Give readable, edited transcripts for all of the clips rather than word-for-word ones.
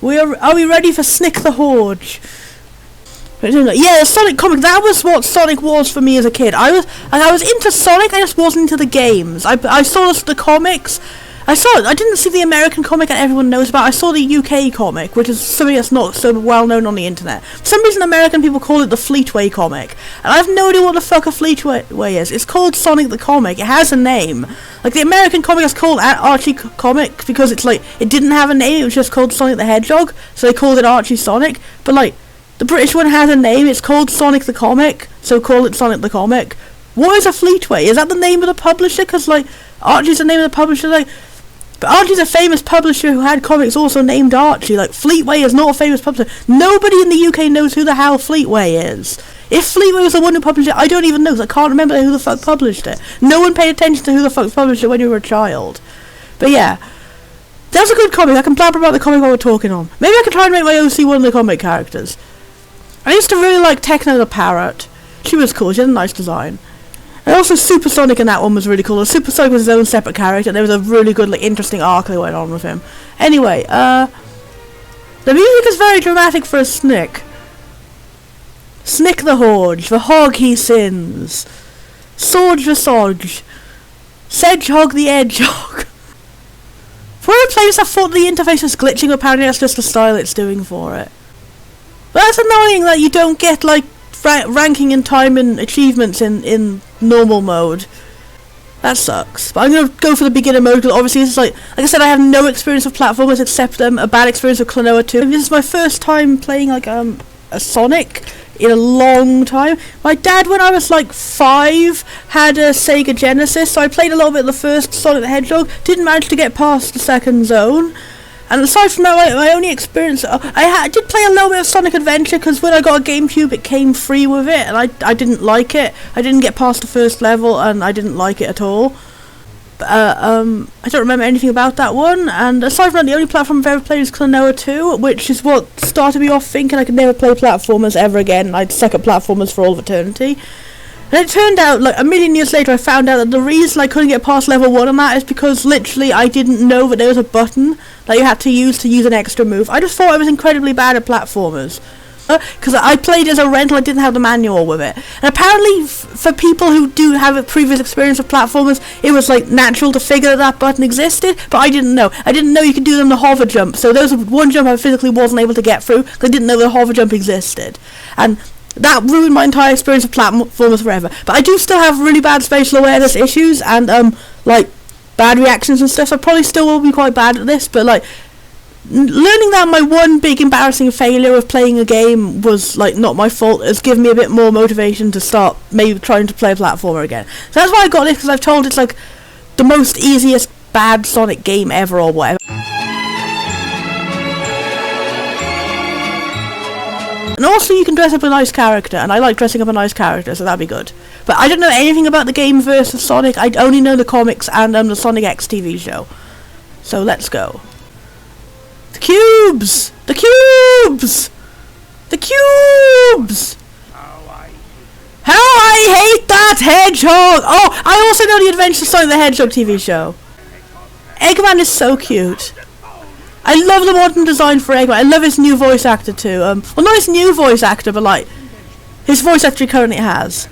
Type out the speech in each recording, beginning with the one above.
Are we ready for Snick the Horde? Yeah, the Sonic comic, that was what Sonic was for me as a kid. I was into Sonic, I just wasn't into the games. I saw the comics. I didn't see the American comic that everyone knows about. I saw the UK comic, which is something that's not so well known on the internet. For some reason American people call it the Fleetway comic. And I have no idea what the fuck a Fleetway is. It's called Sonic the Comic. It has a name. Like, the American comic is called Archie Comic because it's like, it didn't have a name, it was just called Sonic the Hedgehog, so they called it Archie Sonic. But like, the British one has a name, it's called Sonic the Comic, so call it Sonic the Comic. What is a Fleetway? Is that the name of the publisher? Because like, Archie's the name of the publisher, like, but Archie's a famous publisher who had comics also named Archie. Like, Fleetway is not a famous publisher. Nobody in the UK knows who the hell Fleetway is. If Fleetway was the one who published it, I don't even know, because I can't remember who the fuck published it. No one paid attention to who the fuck published it when you were a child. But yeah, that's a good comic. I can blabber about the comic while we're talking on. Maybe I can try and make my OC one of the comic characters. I used to really like Techno the Parrot. She was cool, she had a nice design. And also Supersonic in that one was really cool. Supersonic was his own separate character, and there was a really good, like, interesting arc that went on with him. Anyway, the music is very dramatic for a Snick. Snick the Horde, the hog he sins. Sorge the Sodge. Sedgehog the Edgehog. For a place I thought the interface was glitching, apparently that's just the style it's doing for it. But that's annoying that you don't get, like, ranking and time and achievements in normal mode. That sucks. But I'm going to go for the beginner mode, because obviously this is like I said, I have no experience with platformers except a bad experience with Klonoa 2. This is my first time playing like a Sonic in a long time. My dad, when I was like 5, had a Sega Genesis, so I played a little bit of the first Sonic the Hedgehog, didn't manage to get past the second zone. And aside from that, my only experience, I did play a little bit of Sonic Adventure, because when I got a GameCube it came free with it, and I didn't like it. I didn't get past the first level, and I didn't like it at all. But, I don't remember anything about that one, and aside from that, the only platform I've ever played is Klonoa 2, which is what started me off thinking I could never play platformers ever again. I'd suck at platformers for all of eternity. And it turned out, like, a million years later, I found out that the reason I couldn't get past level 1 on that is because, literally, I didn't know that there was a button that you had to use an extra move. I just thought I was incredibly bad at platformers. Because I played as a rental, I didn't have the manual with it. And apparently, for people who do have a previous experience with platformers, it was, like, natural to figure that button existed, but I didn't know. I didn't know you could do them the hover jump, so there was one jump I physically wasn't able to get through, because I didn't know the hover jump existed. And that ruined my entire experience of platformers forever. But I do still have really bad spatial awareness issues and like bad reactions and stuff. So I probably still will be quite bad at this. But like learning that my one big embarrassing failure of playing a game was like not my fault has given me a bit more motivation to start maybe trying to play a platformer again. So that's why I got this, because I've told it's like the most easiest bad Sonic game ever or whatever. And also you can dress up a nice character, and I like dressing up a nice character, so that'd be good. But I don't know anything about the game versus Sonic. I only know the comics and the Sonic X TV show. So let's go. The cubes! The cubes! The cubes! How I hate that hedgehog! Oh, I also know the Adventures of Sonic the Hedgehog TV show. Eggman is so cute. I love the modern design for Eggman. I love his new voice actor too. Well, not his new voice actor, but like his voice actor he currently has.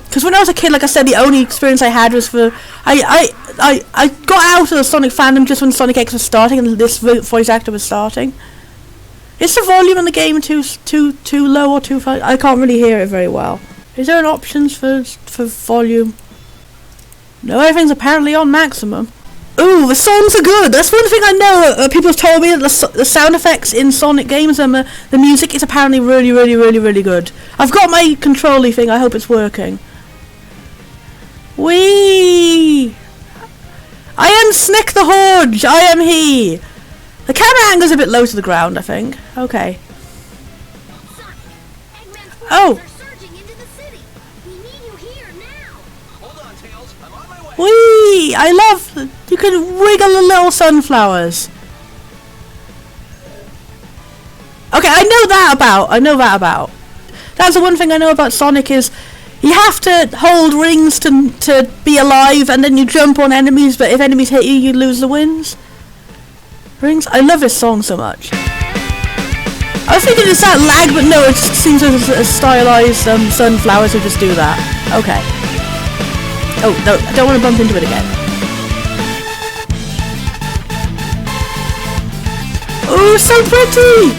Because when I was a kid, like I said, the only experience I had was for I got out of the Sonic fandom just when Sonic X was starting and this voice actor was starting. Is the volume in the game too low or too far? I can't really hear it very well. Is there an options for volume? No, everything's apparently on maximum. Ooh, the songs are good. That's one thing I know. People have told me that the sound effects in Sonic games and the music is apparently really, really, really, really good. I've got my control-y thing. I hope it's working. Whee! I am Snick the Horde. I am he. The camera angle's a bit low to the ground, I think. Okay. Oh. Whee! I love... You can wiggle the little sunflowers. Okay, I know that about. That's the one thing I know about Sonic is you have to hold rings to be alive, and then you jump on enemies, but if enemies hit you, you lose the wins. Rings. I love this song so much. I was thinking it's that lag, but no, it just seems as a stylized sunflowers who just do that. Okay. Oh no, I don't want to bump into it again. Oh, so pretty!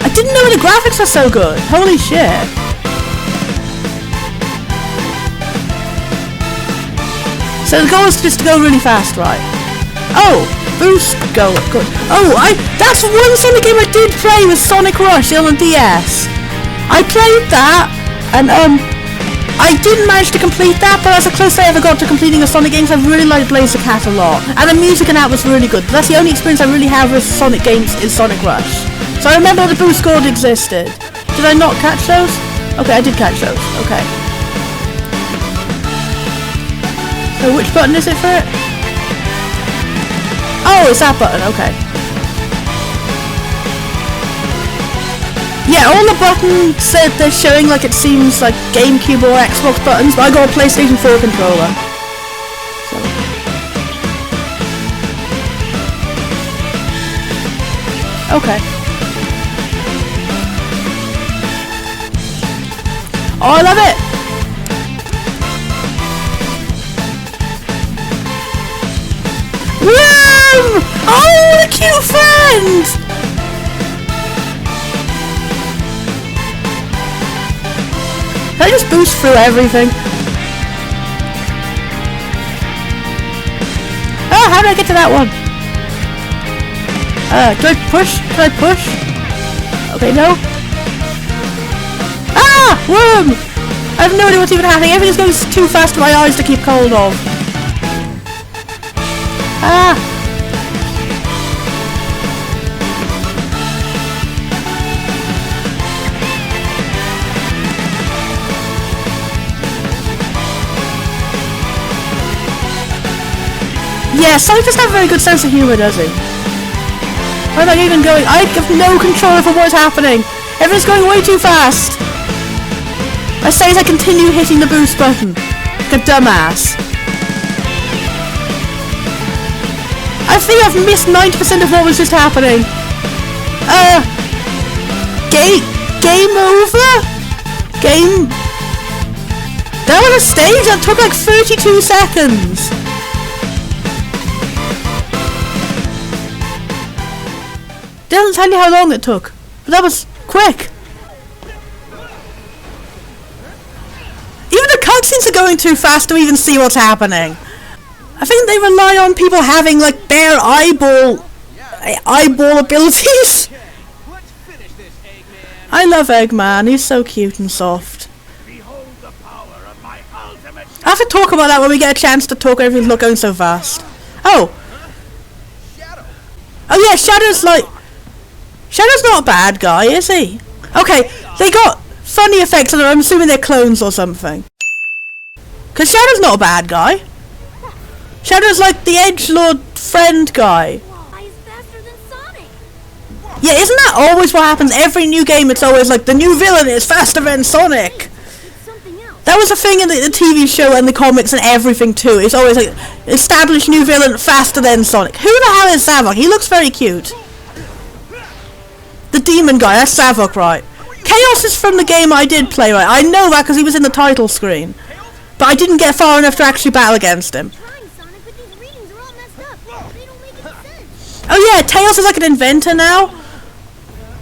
I didn't know the graphics were so good. Holy shit. So the goal is just to go really fast, right? Oh, boost, go, good. Oh, that's one Sonic game I did play with Sonic Rush on the DS. I played that, and I didn't manage to complete that, but that's the closest I ever got to completing a Sonic game, so I really liked Blaze the Cat a lot. And the music in that was really good. That's the only experience I really have with Sonic games is Sonic Rush. So I remember the boost score existed. Did I not catch those? Okay, I did catch those. Okay. So which button is it for it? Oh, it's that button, okay. Yeah, all the buttons said they're showing like it seems like GameCube or Xbox buttons, but I got a PlayStation 4 controller. So. Okay. Oh, I love it! Woo! Oh, the cute friend! Can I just boost through everything? Oh, how do I get to that one? Can I push? Can I push? Okay, no. Ah! Worm! I have no idea what's even happening. Everything's going too fast for my eyes to keep hold of. Ah! Yeah, Sonic doesn't have a very good sense of humor, does he? Where am I even going? I have no control over what's happening. Everything's going way too fast. I say as I continue hitting the boost button. Like a dumbass. I think I've missed 90% of what was just happening. Game over? Game... That was a stage that took like 32 seconds. Doesn't tell you how long it took, but that was quick. Even the cutscenes are going too fast to even see what's happening. I think they rely on people having like bare eyeball abilities. I love Eggman. He's so cute and soft. I have to talk about that when we get a chance to talk. Everything's not going so fast. Oh. Oh yeah, Shadow's not a bad guy, is he? Okay, they got funny effects on them. I'm assuming they're clones or something. Because Shadow's not a bad guy. Shadow's like the edgelord friend guy. Yeah, isn't that always what happens? Every new game, it's always like the new villain is faster than Sonic. That was a thing in the TV show and the comics and everything too. It's always like, establish new villain faster than Sonic. Who the hell is Savok? He looks very cute. The demon guy, that's Savok, right? Chaos is from the game I did play, right? I know that because he was in the title screen. But I didn't get far enough to actually battle against him. Oh yeah, Tails is like an inventor now.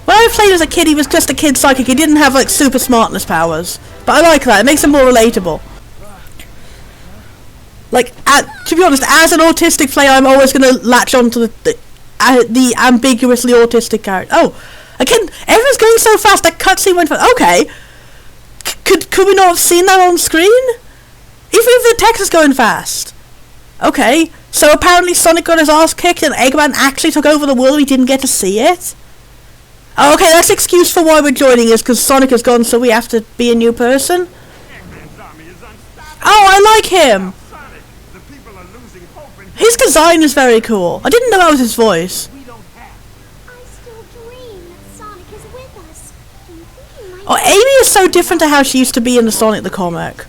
When I played as a kid, he was just a kid psychic. He didn't have like super smartness powers. But I like that. It makes him more relatable. Like, to be honest, as an autistic player, I'm always going to latch on to the ambiguously autistic character. Oh, again, everyone's going so fast. That cutscene went fast. Okay, could we not have seen that on screen? Even if the text is going fast. Okay, so apparently Sonic got his ass kicked and Eggman actually took over the world. We didn't get to see it. Oh, okay, that's the excuse for why we're joining is because Sonic is gone, so we have to be a new person. Oh, I like him. His design is very cool. I didn't know that was his voice. Oh, Amy is so different to how she used to be in the Sonic the comic.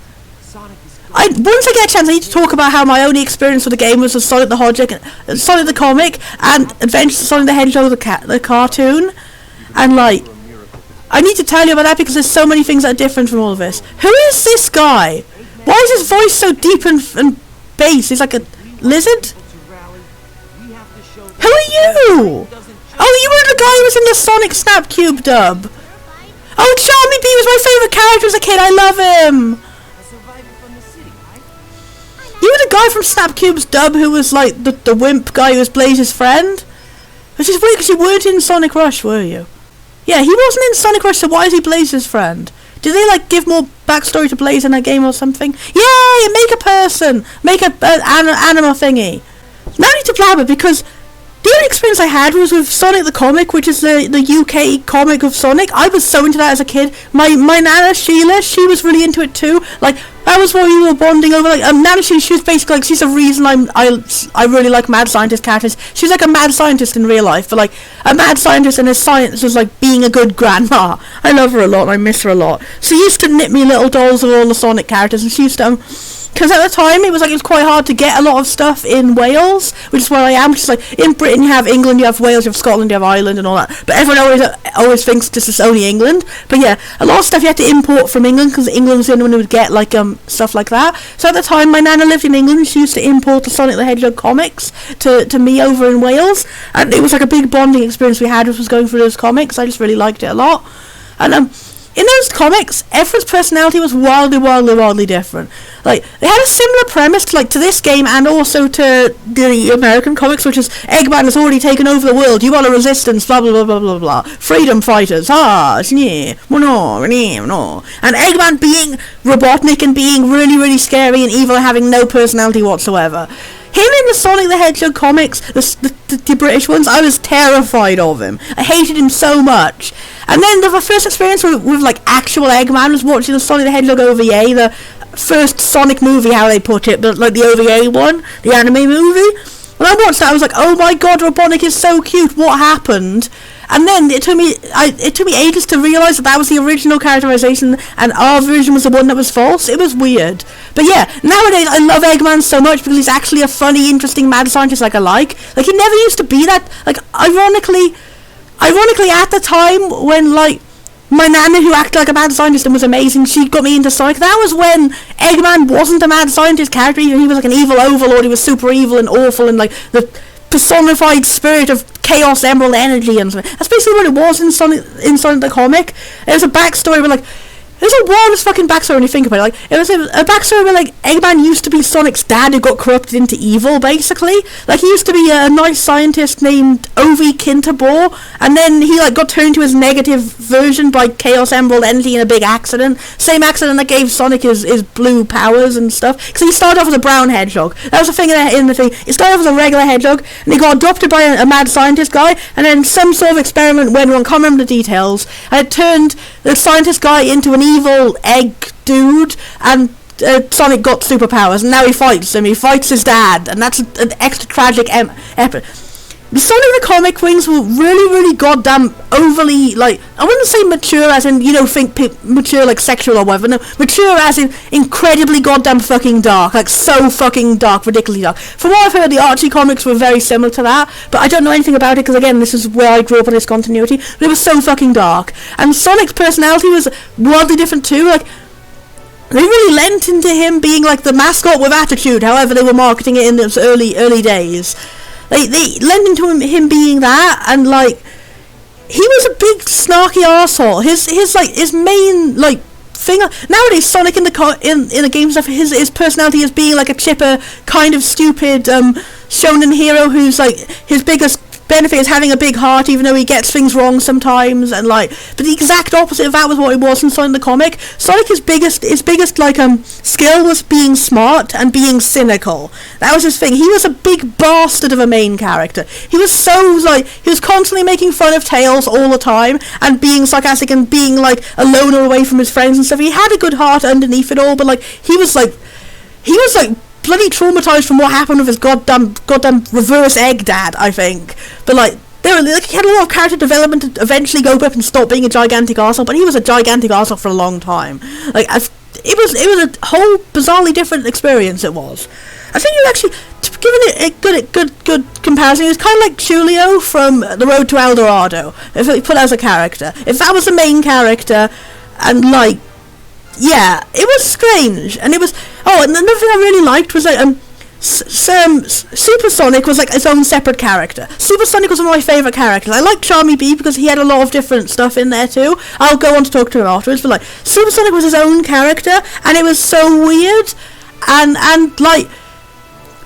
once I get a chance, I need to talk about how my only experience with the game was with Sonic the Hedgehog, Sonic the comic, and Adventures of Sonic the Hedgehog the cartoon, and like, I need to tell you about that because there's so many things that are different from all of this. Who is this guy? Why is his voice so deep and bass? He's like a lizard? Who are you? Oh, you were the guy who was in the Sonic Snap Cube dub. Oh, Charmy B was my favourite character as a kid. I love him. You were the guy from Snap Cube's dub who was like the wimp guy who was Blaze's friend? Which is weird because you weren't in Sonic Rush, were you? Yeah, he wasn't in Sonic Rush, so why is he Blaze's friend? Did they like give more backstory to Blaze in that game or something? Yay! Make a person! Make a animal thingy. Now I need to blabber because the only experience I had was with Sonic the comic, which is the UK comic of Sonic. I was so into that as a kid. My Nana Sheila, she was really into it too. Like, that was what we were bonding over. Like, Nana Sheila, she was basically like, she's the reason I really like mad scientist characters. She's like a mad scientist in real life, but like a mad scientist and his science was like being a good grandma. I love her a lot and I miss her a lot. She used to knit me little dolls of all the Sonic characters, and she used to because at the time it was quite hard to get a lot of stuff in Wales, which is where I am. Which is like, in Britain you have England, you have Wales, you have Scotland, you have Ireland and all that. But everyone always thinks this is only England. But yeah, a lot of stuff you had to import from England because England was the only one who would get like stuff like that. So at the time my nana lived in England. She used to import the Sonic the Hedgehog comics to me over in Wales, and it was like a big bonding experience we had, which was going through those comics. I just really liked it a lot. And in those comics, everyone's personality was wildly different. Like, they had a similar premise to this game and also to the American comics, which is Eggman has already taken over the world. You want a resistance, blah blah blah blah blah blah. Freedom fighters, no. And Eggman being Robotnik and being really scary and evil and having no personality whatsoever. Him in the Sonic the Hedgehog comics, the British ones, I was terrified of him. I hated him so much. And then the first experience with like actual Eggman was watching the Sonic the Hedgehog OVA, the first Sonic movie, how they put it, but like the OVA one, the anime movie. When I watched that, I was like, oh my god, Robotnik is so cute, what happened? And then it took me ages to realise that was the original characterization and our version was the one that was false. It was weird. But yeah, nowadays I love Eggman so much because he's actually a funny, interesting mad scientist like I like. Like, he never used to be that. Like, ironically at the time when like my nana, who acted like a mad scientist and was amazing, she got me into Sonic. That was when Eggman wasn't a mad scientist character. He was like an evil overlord. He was super evil and awful and like the personified spirit of chaos emerald energy and something. That's basically what it was in Sonic the comic. There's a backstory where like there's a wildest fucking backstory when you think about it. Like, it was a backstory where like Eggman used to be Sonic's dad who got corrupted into evil, basically. Like, he used to be a nice scientist named Ovi Kinterbor, and then he like got turned to his negative version by Chaos Emerald Energy in a big accident. Same accident that gave Sonic his blue powers and stuff. Because he started off as a brown hedgehog. That was the thing in the thing. He started off as a regular hedgehog, and he got adopted by a mad scientist guy, and then some sort of experiment went wrong. Can't remember the details. And it turned the scientist guy into an evil egg dude, and Sonic got superpowers, and now he fights him. He fights his dad, and that's an extra tragic epic. The Sonic the comic wings were really goddamn overly, like, I wouldn't say mature as in, think mature like sexual or whatever, no, mature as in incredibly goddamn fucking dark, like so fucking dark, ridiculously dark. From what I've heard, the Archie comics were very similar to that, but I don't know anything about it because, again, this is where I grew up on this continuity, but it was so fucking dark. And Sonic's personality was wildly different too, like, they really lent into him being like the mascot with attitude, however they were marketing it in those early days. They lent into him being that, and like he was a big snarky arsehole. His main like thing nowadays, Sonic in the game stuff, his personality is being like a chipper, kind of stupid shonen hero who's like his biggest benefit is having a big heart, even though he gets things wrong sometimes, and like, but the exact opposite of that was what he was in Sonic the comic. Sonic, his biggest like skill was being smart and being cynical. That was his thing. He was a big bastard of a main character. He was so like, he was constantly making fun of Tails all the time and being sarcastic and being like a loner away from his friends and stuff. He had a good heart underneath it all, but like he was like bloody traumatized from what happened with his goddamn reverse egg dad, I think. But like, he had a lot of character development to eventually go up and stop being a gigantic arsehole, but he was a gigantic arsehole for a long time. Like, it was a whole bizarrely different experience. It was. I think you actually giving it a good comparison. It was kind of like Julio from The Road to El Dorado. If you put as a character, if that was the main character, and like, yeah, it was strange, and it was. Oh, and another thing I really liked was like Supersonic was like its own separate character. Supersonic was one of my favourite characters. I like Charmy B because he had a lot of different stuff in there too. I'll go on to talk to him afterwards, but like Supersonic was his own character, and it was so weird, and like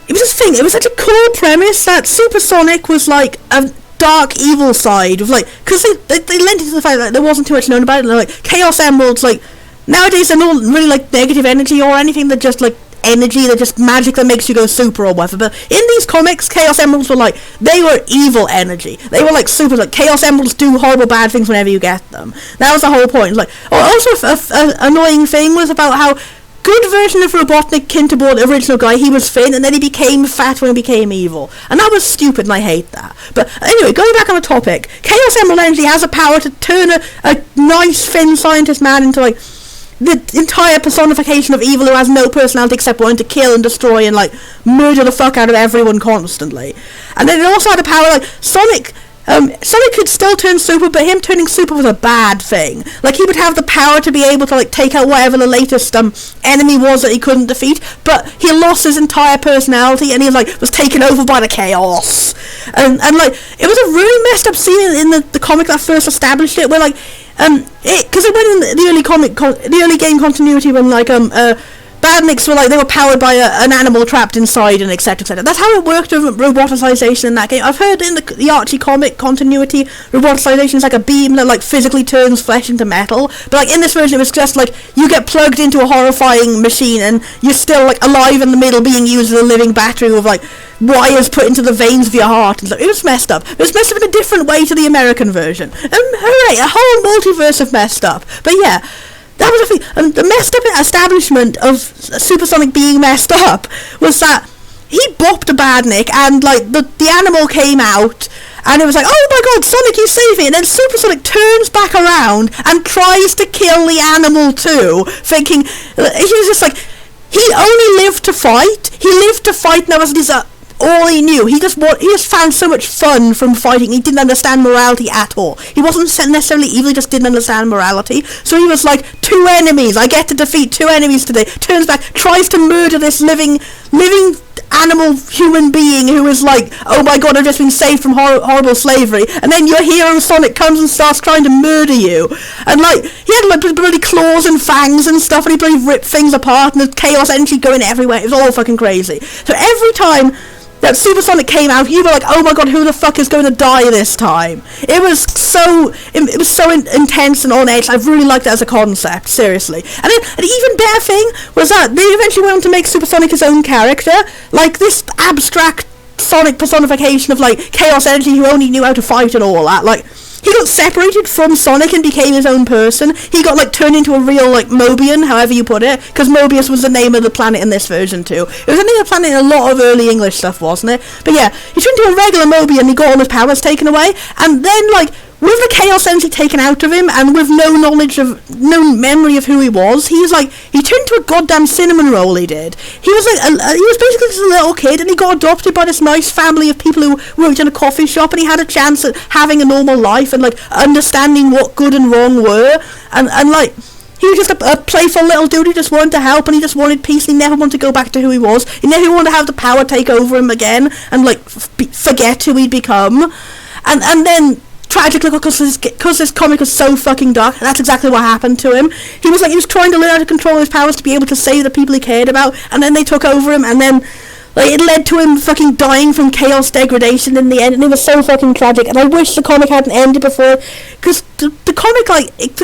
it was this thing. It was such a cool premise that Supersonic was like a dark evil side of like, because they lent into the fact that there wasn't too much known about it. And like Chaos Emeralds, like nowadays they're not really like negative energy or anything. They're just like energy, they're just magic that makes you go super or whatever. But in these comics, Chaos Emeralds were like, they were evil energy. They were like super, like Chaos Emeralds do horrible bad things whenever you get them. That was the whole point. Like, also a annoying thing was about how good version of Robotnik Kinterbor, the original guy, he was thin, and then he became fat when he became evil. And that was stupid, and I hate that. But anyway, going back on the topic, Chaos Emerald energy has a power to turn a nice, thin scientist man into like the entire personification of evil who has no personality except wanting to kill and destroy and like murder the fuck out of everyone constantly. And then it also had a power like Sonic could still turn super, but him turning super was a bad thing. Like he would have the power to be able to like take out whatever the latest enemy was that he couldn't defeat, but he lost his entire personality and he was taken over by the chaos. And like it was a really messed up scene in the comic that first established it, where like because it went in the early game continuity when like Badniks were like, they were powered by an animal trapped inside and etc, etc. That's how it worked with roboticization in that game. I've heard in the Archie comic continuity, roboticization is like a beam that like physically turns flesh into metal. But like in this version it was just like, you get plugged into a horrifying machine and you're still like alive in the middle being used as a living battery with like wires put into the veins of your heart and stuff. It was messed up. It was messed up in a different way to the American version. Hooray, a whole multiverse of messed up. But yeah, that was a thing. And the messed up establishment of Supersonic being messed up was that he bopped a Badnik and like the animal came out and it was like, oh my god, Sonic, you saved me. And then Supersonic turns back around and tries to kill the animal too, thinking, he was just like, he only lived to fight. He lived to fight, and that was his all he knew. He just found so much fun from fighting. He didn't understand morality at all. He wasn't necessarily evil, he just didn't understand morality. So he was like, 2 enemies, I get to defeat 2 enemies today. Turns back, tries to murder this living animal human being who is like, oh my god, I've just been saved from horrible slavery. And then your hero Sonic comes and starts trying to murder you. And like, he had like bloody claws and fangs and stuff, and he bloody ripped things apart, and the chaos energy going everywhere. It was all fucking crazy. So every time that Supersonic came out, you were like, oh my god, who the fuck is going to die this time? It was so intense and on edge. I really liked it as a concept, seriously. And then an even better thing was that they eventually went on to make Supersonic his own character, like this abstract Sonic personification of like chaos energy who only knew how to fight and all that. Like, he got separated from Sonic and became his own person. He got like turned into a real like Mobian, however you put it, because Mobius was the name of the planet in this version too. It was the name of the planet in a lot of early English stuff, wasn't it? But yeah, he turned into a regular Mobian, he got all his powers taken away, and then like, with the chaos energy taken out of him, and with no memory of who he was, he turned into a goddamn cinnamon roll. He did. He was like, he was basically just a little kid, and he got adopted by this nice family of people who worked in a coffee shop, and he had a chance at having a normal life and like understanding what good and wrong were, and like, he was just a playful little dude who just wanted to help, and he just wanted peace, and he never wanted to go back to who he was. He never wanted to have the power take over him again and like forget who he'd become, and then tragically, because this comic was so fucking dark, that's exactly what happened to him. He was trying to learn how to control his powers to be able to save the people he cared about, and then they took over him, and then like, it led to him fucking dying from chaos degradation in the end, and it was so fucking tragic. And I wish the comic hadn't ended before, because the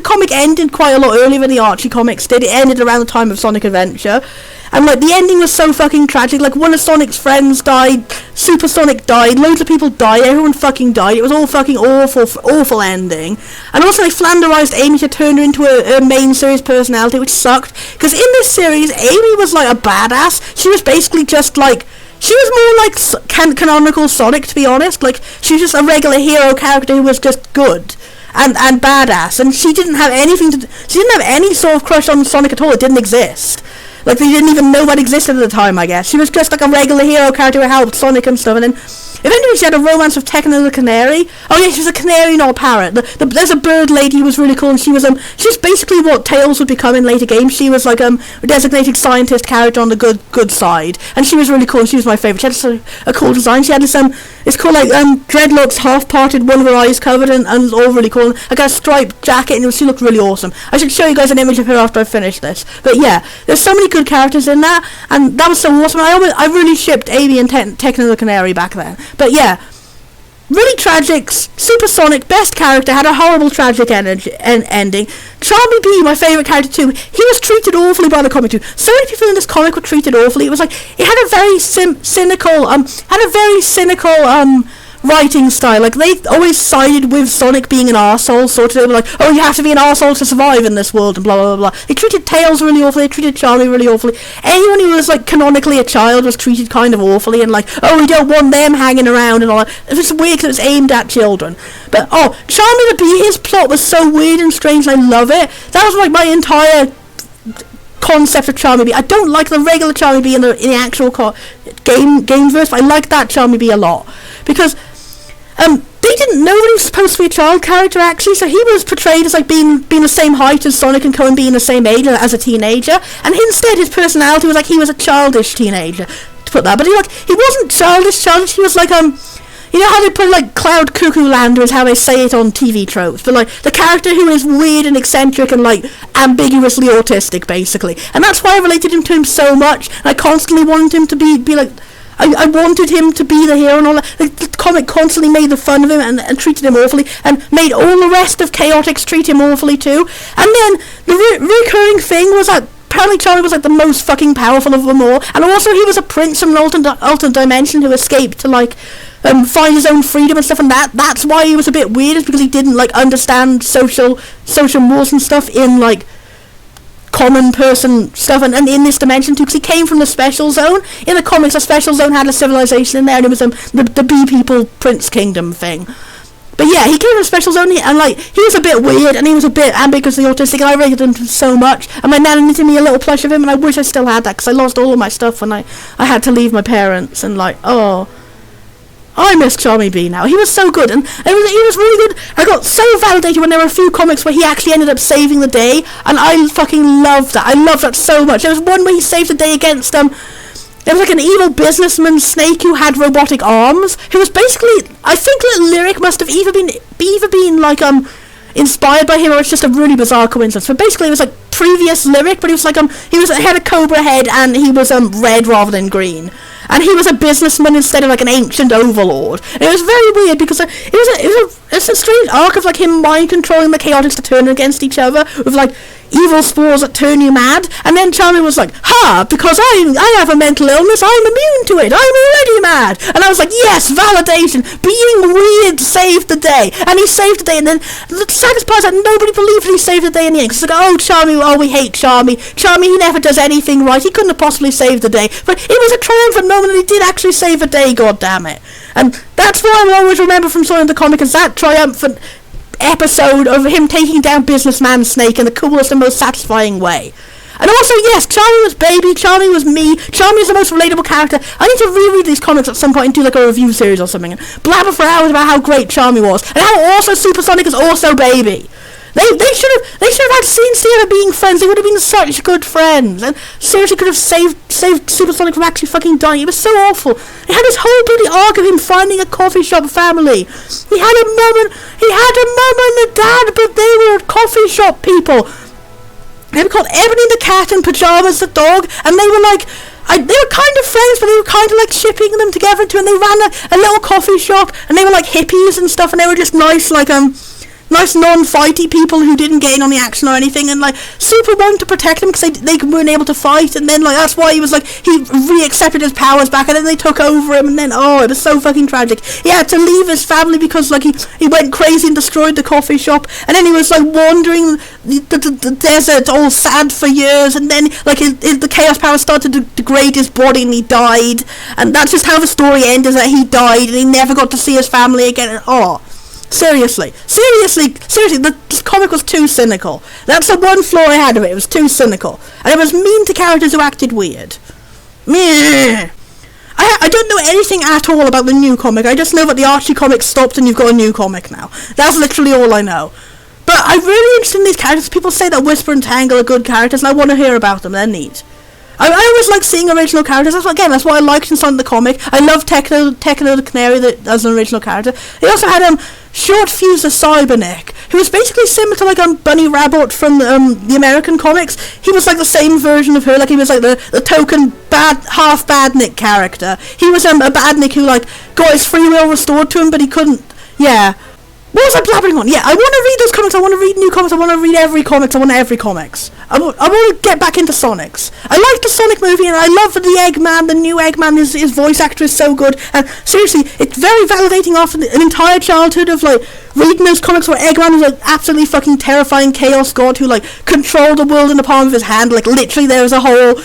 comic ended quite a lot earlier than the Archie comics did. It ended around the time of Sonic Adventure. And like, the ending was so fucking tragic. Like, one of Sonic's friends died, Super Sonic died, loads of people died, everyone fucking died. It was all fucking awful ending. And also they flanderized Amy to turn her into a main series personality, which sucked. Because in this series, Amy was like a badass. She was basically just like, she was more like canonical Sonic, to be honest. Like, she was just a regular hero character who was just good. and badass, and she didn't have any sort of crush on Sonic at all. It didn't exist. Like, they didn't even know what existed at the time, I guess. She was just like a regular hero character who helped Sonic and stuff, and then eventually she had a romance with Techno the Canary. Oh yeah, she was a canary, not a parrot. There's a bird lady who was really cool, and she's basically what Tails would become in later games. She was like a designated scientist character on the good side, and she was really cool, and she was my favourite. She had a cool design. She had this, it's called like, dreadlocks half-parted, one of her eyes covered, and it was all really cool. I got a striped jacket, and she looked really awesome. I should show you guys an image of her after I finish this. But yeah, there's so many good characters in that, and that was so awesome. I really shipped Amy and Techno the Canary back then. But yeah, really tragic. Supersonic, best character, had a horrible tragic ending. Charmy B, my favourite character too. He was treated awfully by the comic too. So many people in this comic were treated awfully. It was like, it had a very cynical writing style. Like, they always sided with Sonic being an arsehole, sort of. They were like, oh, you have to be an arsehole to survive in this world, and blah blah blah blah. They treated Tails really awfully. They treated Charmy really awfully. Anyone who was like canonically a child was treated kind of awfully, and like, oh, we don't want them hanging around and all that. It was weird because it was aimed at children. But Charmy the Bee, his plot was so weird and strange, and I love it. That was like my entire concept of Charmy Bee. I don't like the regular Charmy Bee in the actual game verse, but I like that Charmy Bee a lot, because they didn't know that he was supposed to be a child character, actually, so he was portrayed as like being the same height as Sonic and Cohen, being the same age as a teenager, and instead his personality was like he was a childish teenager, to put that. But he wasn't childish, he was like, you know how they put like Cloud Cuckoo Lander is how they say it on TV tropes, but like the character who is weird and eccentric and like ambiguously autistic, basically. And that's why I related to him so much, and I constantly wanted him to be like, I wanted him to be the hero and all that. The comic constantly made the fun of him and treated him awfully, and made all the rest of Chaotix treat him awfully too. And then the recurring thing was that apparently Charlie was like the most fucking powerful of them all, and also he was a prince from an alternate dimension who escaped to like find his own freedom and stuff, and that's why he was a bit weird, is because he didn't like understand social mores and stuff in like common person stuff, and in this dimension too, because he came from the Special Zone. In the comics, the Special Zone had a civilization in there, and it was the Bee People Prince Kingdom thing. But yeah, he came from the Special Zone, and like, he was a bit weird, and he was a bit ambiguously autistic, and I rated him so much, and my nan knitted me a little plush of him, and I wish I still had that, because I lost all of my stuff when I had to leave my parents, and like, I miss Charmy B now. He was so good, and he was really good. I got so validated when there were a few comics where he actually ended up saving the day, and I fucking loved that. I loved that so much. There was one where he saved the day against there was like an evil businessman snake who had robotic arms, who was basically, I think that Lyric must have either been like inspired by him, or it's just a really bizarre coincidence. But basically it was like previous Lyric, but he was like he had a cobra head, and he was red rather than green. And he was a businessman instead of like an ancient overlord. And it was very weird, because it's a strange arc of like him mind controlling the Chaotix to turn against each other with like evil spores that turn you mad. And then Charmy was like, ha, because I have a mental illness, I'm immune to it, I'm already mad. And I was like, yes, validation, being weird saved the day. And he saved the day, and then the saddest part is that nobody believed he saved the day in the end. It's like, oh, Charmy, we hate Charmy. Charmy, he never does anything right, he couldn't have possibly saved the day. But it was a triumphant moment, and he did actually save the day, god damn it. And that's what I will always remember from Sonic the Comic, is that triumphant episode of him taking down Businessman Snake in the coolest and most satisfying way. And also, yes, Charmy was baby, Charmy was me, Charmy is the most relatable character. I need to reread these comics at some point and do like a review series or something, and blabber for hours about how great Charmy was, and how also Supersonic is also baby. They should have had scenes together being friends. They would have been such good friends, and seriously could have saved Supersonic from actually fucking dying. It was so awful. He had this whole bloody arc of him finding a coffee shop family. He had a mum and a dad, but they were coffee shop people. They were called Ebony the cat and Pajamas the dog, and they were like, they were kind of friends, but they were kind of like shipping them together too, and they ran a little coffee shop, and they were like hippies and stuff, and they were just nice, like, nice non-fighty people who didn't get in on the action or anything, and like Super wanted to protect them because they weren't able to fight, and then like that's why he was like, he re-accepted his powers back, and then they took over him, and then it was so fucking tragic. He had to leave his family because like he went crazy and destroyed the coffee shop, and then he was like wandering the desert all sad for years, and then like the chaos power started to degrade his body, and he died, and that's just how the story ended, that he died and he never got to see his family again. And Seriously, this comic was too cynical. That's the one flaw I had of it. It was too cynical, and it was mean to characters who acted weird. Meh. I don't know anything at all about the new comic. I just know that the Archie comic stopped and you've got a new comic now. That's literally all I know. But I'm really interested in these characters. People say that Whisper and Tangle are good characters, and I want to hear about them. They're neat. I always like seeing original characters. That's what I liked in Sonic the Comic. I love Techno the Canary as an original character. They also had Short Fuse the Cyberneck, who was basically similar to like Bunny Rabbit from the American comics. He was like the same version of her. Like he was like the token half badnik character. He was a badnik who like got his free will restored to him, but he couldn't. Yeah. What was I blabbering on? Yeah, I want to read those comics, I want to read new comics, I want to read every comics, I want every comics. I want to get back into Sonics. I like the Sonic movie, and I love the Eggman, the new Eggman, his voice actor is so good, and seriously, it's very validating after an entire childhood of, like, reading those comics where Eggman was an absolutely fucking terrifying chaos god who, like, controlled the world in the palm of his hand. Like, literally, there was a whole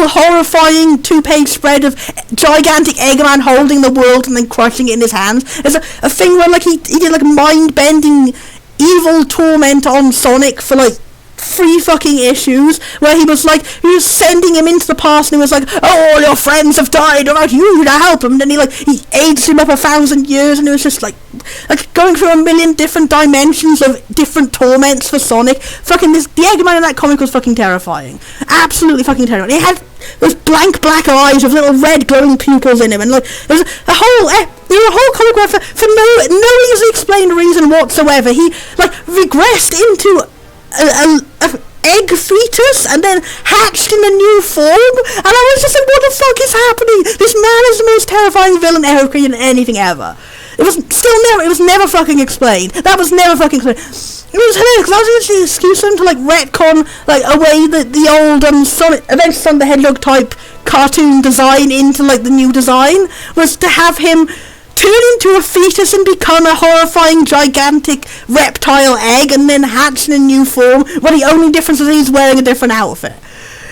horrifying 2-page spread of gigantic Eggman holding the world and then crushing it in his hands. There's a thing where, like, he did, like, mind-bending evil torment on Sonic for, like, 3 fucking issues, where he was sending him into the past, and he was like, oh, all your friends have died without you to help him, and then he aged him up 1,000 years, and it was just like going through a million different dimensions of different torments for Sonic. Fucking the Eggman in that comic was fucking terrifying. Absolutely fucking terrifying. He had those blank black eyes with little red glowing pupils in him, and like there was a whole comic where for no easily explained reason whatsoever, he like regressed into a egg fetus and then hatched in a new form, and I was just like, what the fuck is happening? This man is the most terrifying villain ever created in anything ever. It was never fucking explained. That was never fucking explained. It was hilarious, because I was actually the excuse for him to like retcon like away the old Sonic the Hedgehog type cartoon design into like the new design, was to have him turn into a fetus and become a horrifying gigantic reptile egg and then hatch in a new form, where the only difference is he's wearing a different outfit.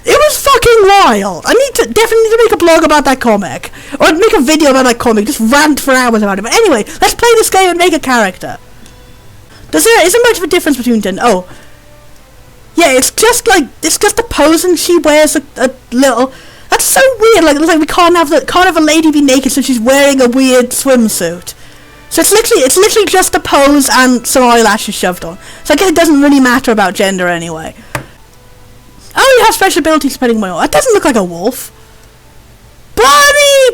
It was fucking wild. I definitely need to make a blog about that comic, or make a video about that comic, just rant for hours about it. But anyway, let's play this game and make a character. Isn't much of a difference between them? Oh, yeah, it's just a pose, and she wears a little. That's so weird. Like we can't have a lady be naked, so she's wearing a weird swimsuit. So it's literally just a pose and some eyelashes shoved on. So I guess it doesn't really matter about gender anyway. Oh, you have special abilities depending on that doesn't look like a wolf. Bunny!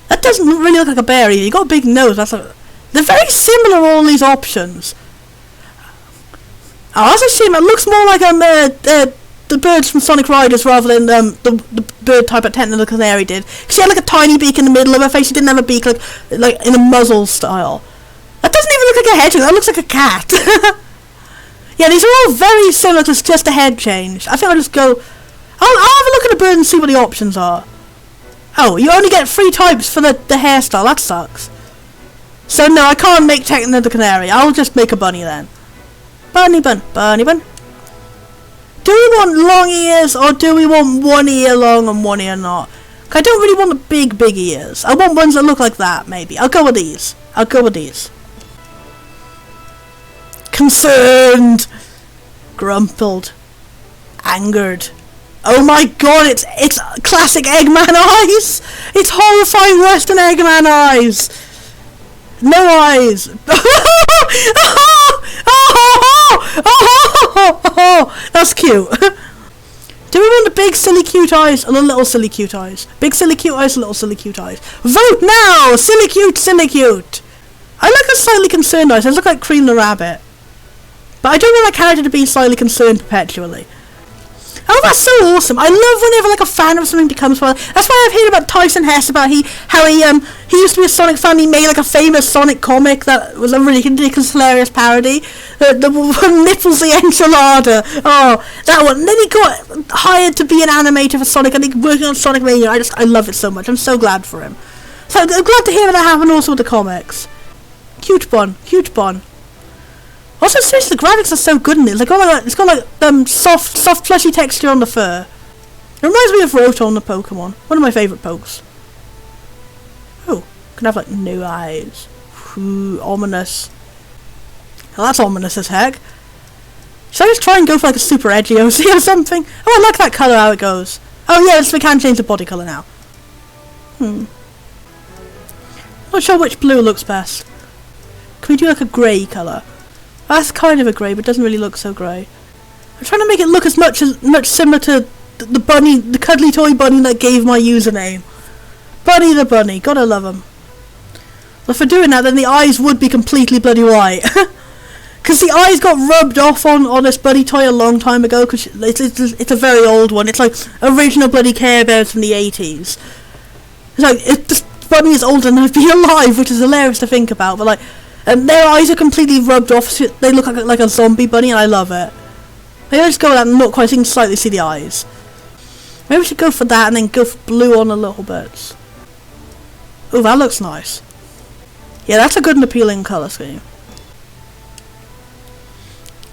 That doesn't really look like a bear either. You got a big nose. They're very similar, all these options. Oh, that's a shame. It looks more like the birds from Sonic Riders rather than the bird type that Techno the Canary did. She had like a tiny beak in the middle of her face. She didn't have a beak like in a muzzle style. That doesn't even look like a hedgehog. That looks like a cat. Yeah, these are all very similar. It's just a head change. I think I'll just go. I'll have a look at the bird and see what the options are. Oh, you only get 3 types for the hairstyle. That sucks. So no, I can't make Techno the Canary. I'll just make a bunny then. Bunny bun. Do we want long ears, or do we want 1 ear long and 1 ear not? I don't really want the big ears. I want ones that look like that, maybe. I'll go with these. Concerned. Grumpled. Angered. Oh my god, it's classic Eggman eyes! It's horrifying Western Eggman eyes! No eyes! That's cute. Do we want the big silly cute eyes or the little silly cute eyes? Big silly cute eyes, little silly cute eyes. Vote now! Silly cute! I like a slightly concerned eyes. They look like Cream the Rabbit. But I don't want my character to be slightly concerned perpetually. Oh, that's so awesome! I love whenever like a fan of something becomes one. That's why I've heard about Tyson Hess, about how he used to be a Sonic fan. He made like a famous Sonic comic that was a really ridiculous, hilarious parody. The Nipples the Enchilada. Oh, that one. And then he got hired to be an animator for Sonic, and he's working on Sonic Mania. I love it so much. I'm so glad for him. So I'm glad to hear that happened also with the comics. Huge bun. Also, seriously, the graphics are so good in it. It's got like soft plushy texture on the fur. It reminds me of Rotom the Pokemon. One of my favourite pokes. Oh, can have like new eyes. Ooh, ominous. Well, that's ominous as heck. Should I just try and go for like a super edgy OC or something? Oh, I like that colour, how it goes. Oh yeah, we can change the body colour now. Not sure which blue looks best. Can we do like a grey colour? That's kind of a grey, but doesn't really look so grey. I'm trying to make it look as much similar to the bunny, the cuddly toy bunny that gave my username. Bunny the bunny, gotta love him. But for doing that, then the eyes would be completely bloody white. Because the eyes got rubbed off on this bunny toy a long time ago, because it's a very old one. It's like original bloody Care Bears from the 80s. It's like, this bunny is old enough to be alive, which is hilarious to think about, but like, their eyes are completely rubbed off, so they look like a zombie bunny, and I love it. Maybe I'll just go with that and not quite, so you can slightly see the eyes. Maybe we should go for that and then go for blue on a little bit. Oh, that looks nice. Yeah, that's a good and appealing colour scheme.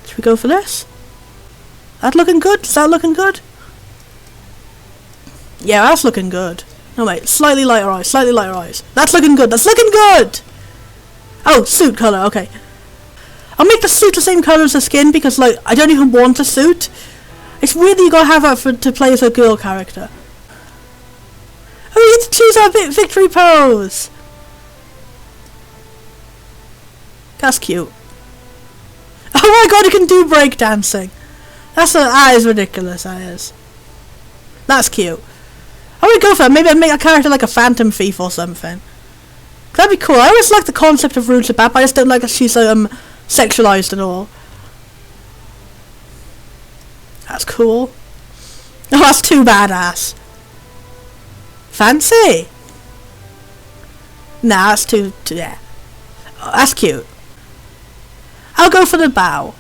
Should we go for this? That looking good? Is that looking good? Yeah, that's looking good. No wait, slightly lighter eyes, slightly lighter eyes. That's looking good, that's looking good! Oh, suit colour, okay. I'll make the suit the same colour as the skin because, like, I don't even want a suit. It's weird that you gotta have that to play as a girl character. Oh, we get to choose our victory pose! That's cute. Oh my god, you can do breakdancing! That is ridiculous, that is. That's cute. I would go for that. Maybe I'd make a character like a phantom thief or something. That'd be cool. I always like the concept of Roots Bat, but I just don't like that she's sexualized at all. That's cool. Oh, that's too badass. Fancy? Nah, that's too yeah. Oh, that's cute. I'll go for the bow.